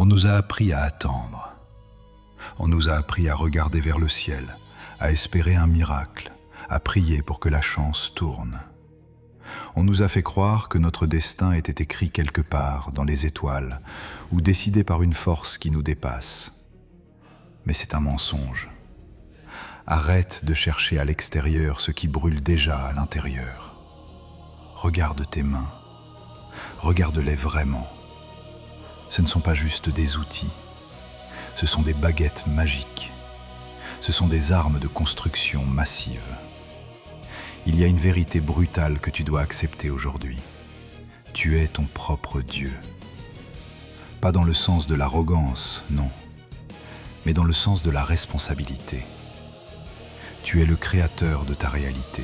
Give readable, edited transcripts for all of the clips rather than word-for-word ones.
On nous a appris à attendre. On nous a appris à regarder vers le ciel, à espérer un miracle, à prier pour que la chance tourne. On nous a fait croire que notre destin était écrit quelque part dans les étoiles ou décidé par une force qui nous dépasse. Mais c'est un mensonge. Arrête de chercher à l'extérieur ce qui brûle déjà à l'intérieur. Regarde tes mains. Regarde-les vraiment. Ce ne sont pas juste des outils. Ce sont des baguettes magiques. Ce sont des armes de construction massive. Il y a une vérité brutale que tu dois accepter aujourd'hui. Tu es ton propre Dieu. Pas dans le sens de l'arrogance, non, mais dans le sens de la responsabilité. Tu es le créateur de ta réalité.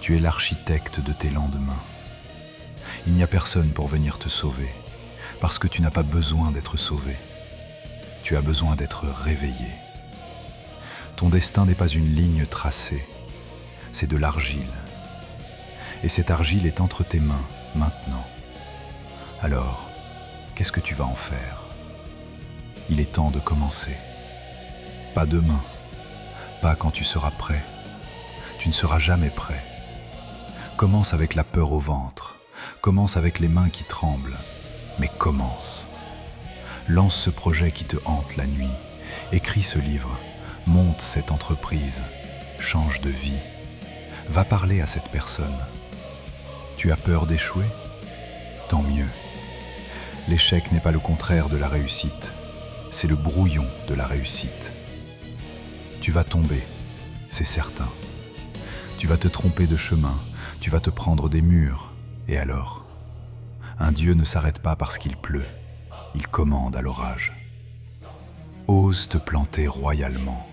Tu es l'architecte de tes lendemains. Il n'y a personne pour venir te sauver, parce que tu n'as pas besoin d'être sauvé. Tu as besoin d'être réveillé. Ton destin n'est pas une ligne tracée, c'est de l'argile. Et cette argile est entre tes mains, maintenant. Alors, qu'est-ce que tu vas en faire? Il est temps de commencer. Pas demain, pas quand tu seras prêt. Tu ne seras jamais prêt. Commence avec la peur au ventre, commence avec les mains qui tremblent, mais commence. Lance ce projet qui te hante la nuit, écris ce livre, monte cette entreprise, change de vie. Va parler à cette personne. Tu as peur d'échouer? Tant mieux. L'échec n'est pas le contraire de la réussite, c'est le brouillon de la réussite. Tu vas tomber, c'est certain. Tu vas te tromper de chemin, tu vas te prendre des murs, et alors? Un Dieu ne s'arrête pas parce qu'il pleut, il commande à l'orage. Ose te planter royalement,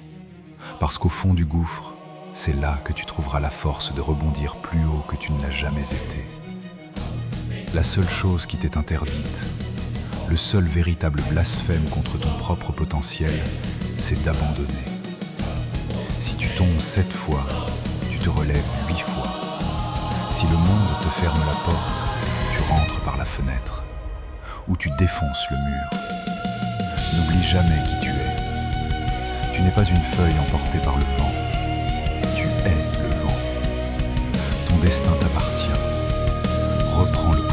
parce qu'au fond du gouffre, c'est là que tu trouveras la force de rebondir plus haut que tu ne l'as jamais été. La seule chose qui t'est interdite, le seul véritable blasphème contre ton propre potentiel, c'est d'abandonner. Si tu tombes 7 fois, tu te relèves 8 fois. Si le monde te ferme la porte, tu rentres par la fenêtre, ou tu défonces le mur. N'oublie jamais qui tu es. Tu n'es pas une feuille emportée par le vent. Tu es le vent. Ton destin t'appartient. Reprends le